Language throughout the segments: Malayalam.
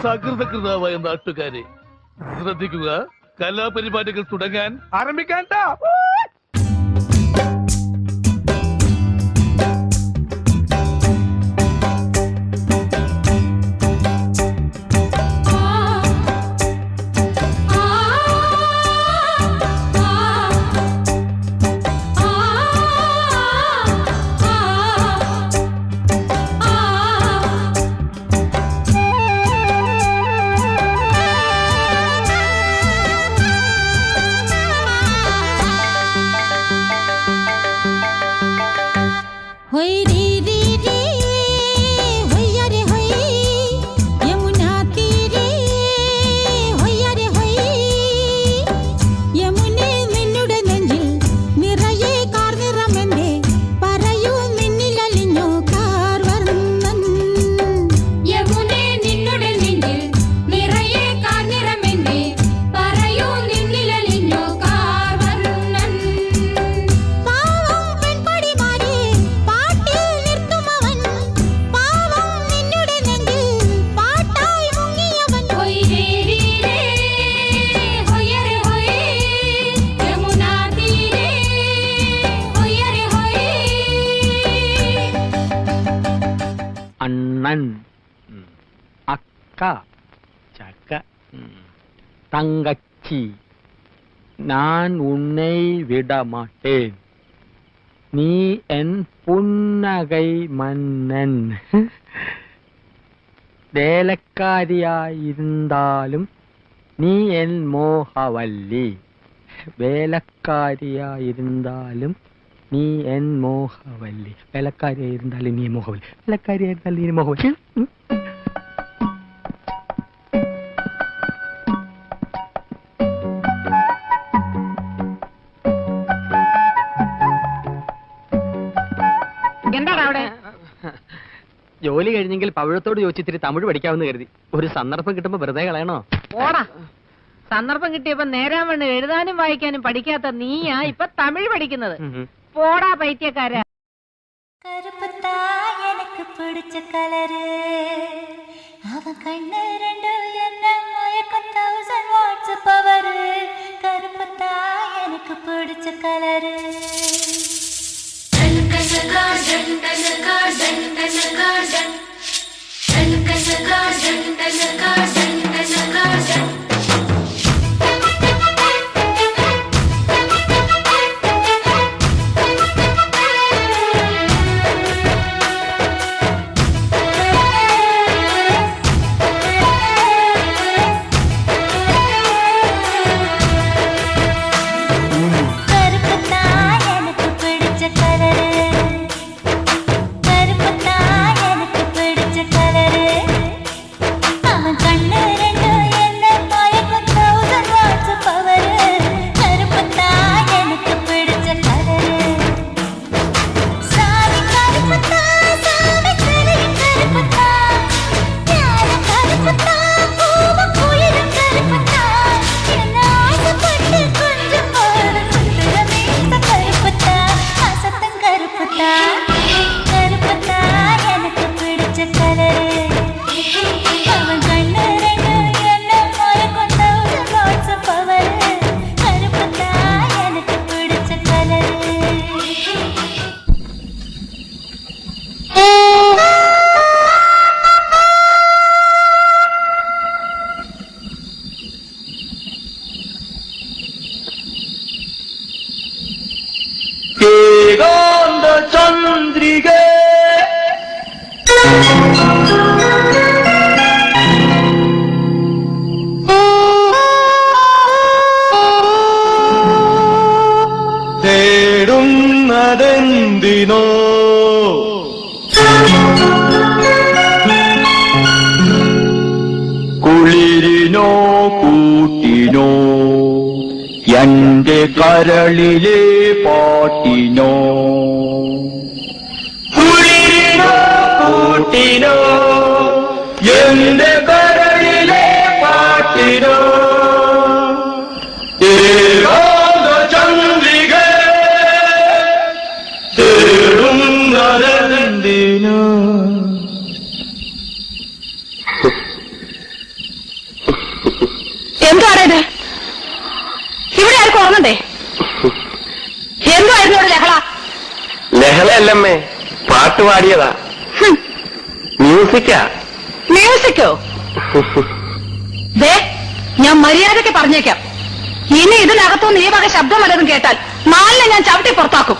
സകൃതകൃതാവായ നാട്ടുകാരെ ശ്രദ്ധിക്കുക, കലാപരിപാടികൾ തുടങ്ങാൻ ആരംഭിക്കാൻ. அண்ணன், அக்கா, சக்க, தங்கச்சி, நான் உன்னை விட மாட்டேன், நீ என் புன்னகை மன்னன், வேலைக்காரியாயிருந்தாலும் நீ என் மோகவல்லி, வேலைக்காரியாயிருந்தாலும் നീ എൻ മോഹവല്ലി, വേലക്കാരിയായിരുന്നാലും നീ മോഹവല്ലി, വേലക്കാരിയായിരുന്നാലും നീ മോഹവല്ലി. എന്താണ് അവിടെ? ജോലി കഴിഞ്ഞെങ്കിൽ പവിഴത്തോട് ചോദിച്ചിത്തിരി തമിഴ് പഠിക്കാമെന്ന് കരുതി. ഒരു സന്ദർഭം കിട്ടുമ്പോ വെറുതെ കളയണോ? ഓടാ, സന്ദർഭം കിട്ടിയപ്പോ നേരാൻ വേണ്ടി എഴുതാനും വായിക്കാനും പഠിക്കാത്ത നീയാ ഇപ്പൊ തമിഴ് പഠിക്കുന്നത്. போடா பைத்தியக்கார. கருப்புத்தா எனக்கு பிடிச்ச கலரு, அவன் கண்ணு ரெண்டு என்ன மயக்கம் 1000 வாட்ஸ் பவரு. கருப்புத்தா எனக்கு பிடிச்ச கலரு. ചന്ദ്രികേ തേടുന്നതെന്തിനോ കുളിരിനോ കൂട്ടിനോ എന്റെ കരളിലെ പാട്ടിനോ കുളിരിനോ കൂട്ടിനോ എന്റെ കരളിലെ പാട്ടിനോ ചന്ദ്രിക തേടുന്നതെന്തിനോ തോന്നണ്ടേ? എന്തായിരുന്നു ഒരു ലഹള? ലഹളയല്ലമ്മേ, പാട്ട് പാടിയതാ. മ്യൂസിക്കാ. മ്യൂസിക്കോ? ദേ, ഞാൻ മര്യാദയ്ക്ക് പറഞ്ഞേക്കാം, ഇനി ഇതിനകത്തുനിന്ന് ഈ വക ശബ്ദം വല്ലതും കേട്ടാൽ നാലിനെ ഞാൻ ചവിട്ടി പുറത്താക്കും.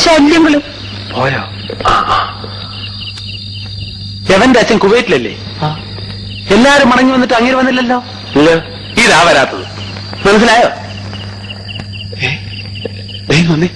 ശല്യങ്ങളും. പോയോ? എവന്റെ അച്ഛൻ കുവൈറ്റിലല്ലേ? എല്ലാരും മടങ്ങി വന്നിട്ട് അങ്ങനെ വന്നില്ലല്ലോ. ഇല്ല, ഇതാ വരാത്തത്. മനസ്സിലായോ? വന്നേ.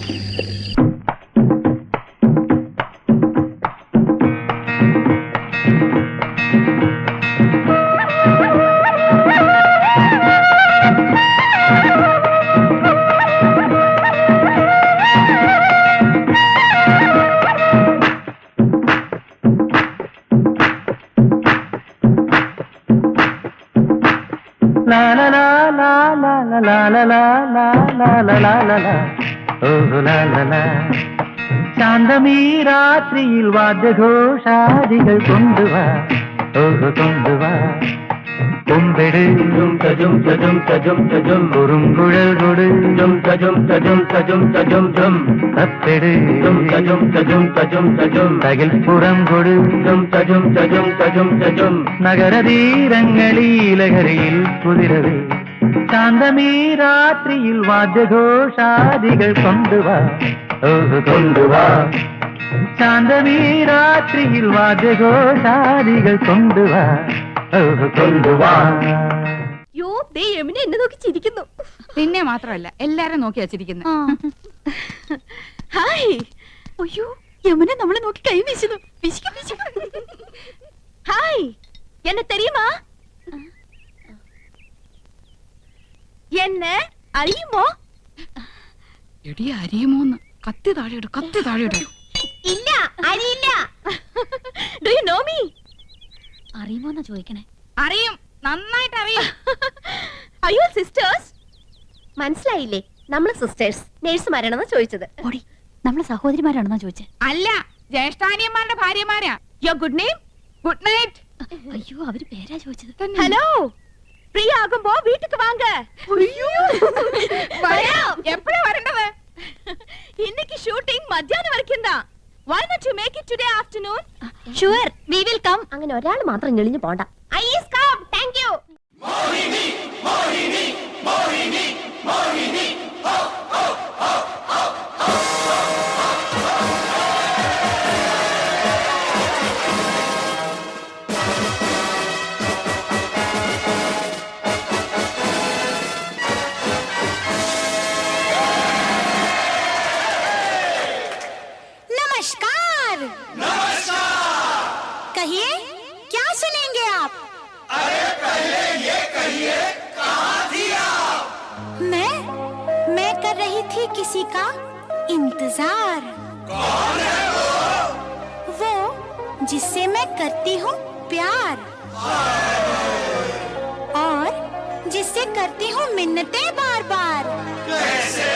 ശാന്തമീ രാത്രിയിൽ വാദ്യഘോഷാദികൾ കൊണ്ടുവാ, കൊണ്ടുവാ. കുമ്പെട് കുറുങ്കുഴൽ കൊടു കപ്പെട് തകിൽപ്പുറം കൊടു നഗരതീരങ്ങളീലഹരിയിൽ കുതിരവേ. ശാന്തമീ രാത്രിയിൽ വാദ്യഘോഷാദികൾ കൊണ്ടുവാ, കൊണ്ടുവാ. ശാന്തമീ രാത്രിയിൽ വാദ്യഘോഷാദികൾ കൊണ്ടുവാ, കൊണ്ടുവാ. യോ, ദേ യമുന എന്നെ നോക്കി ചിരിക്കുന്നു. നിന്നെ മാത്രമല്ല എല്ലാരും നോക്കി വച്ചിരിക്കുന്നു. ഹായ്. അയ്യോ, യമുന നമ്മളെ നോക്കി കൈ വീശുന്നു. ഹായ്, എന്നെ തെരിയുമാ? എന്നെ അറിയുമോ? എടി അറിയുമോന്ന്? കത്തി താഴെയിടും, കത്തി താഴെയിടും. ഇല്ല, അറിയില്ല. Do you know me? അറിയുമോന്നാ ചോദിക്കണേ. അറിയും, നന്നായിട്ട് അറിയും. അയ്യോ സിസ്റ്റേഴ്സ്, മനസ്സിലായില്ലേ? നമ്മള് സിസ്റ്റേഴ്സ് നേഴ്സുമാരാണെന്നാ ചോദിച്ചത്. ഓടി, നമ്മള് സഹോദരിമാരാണെന്നാ ചോദിച്ചത്. അല്ല, ജ്യേഷ്ഠാനിയന്മാരുടെ ഭാര്യമാരാ. യോ ഗുഡ് നെയിം? Good night. അയ്യോ, അവര് പേരാ ചോദിച്ചത്. ഹലോ, ഫ്രീ ആകുമ്പോ വീട്ടിക്ക് വാങ്ക. എപ്പോഴാ വരേണ്ടത്? ഇന്നേക്ക് shooting മധ്യാഹ്നം വരയ്ക്കുന്നതാ. Why not you make it today afternoon? Sure, we will come. അങ്ങനെ ഒരാൾ മാത്രം ഞെളിഞ്ഞു പോണ്ട. I is come. Thank you. മോഹിനി മോഹിനി മോഹിനി മോഹിനി ഹോ ഹോ ഹോ ഹോ. नमस्कार। कहिए, क्या सुनेंगे आप? अरे पहले ये कहिए, कहाँ थी आप? मैं कर रही थी किसी का इंतजार। कौन है वो जिससे मैं करती हूँ प्यार, और जिससे करती हूँ मिन्नतें बार बार। कैसे?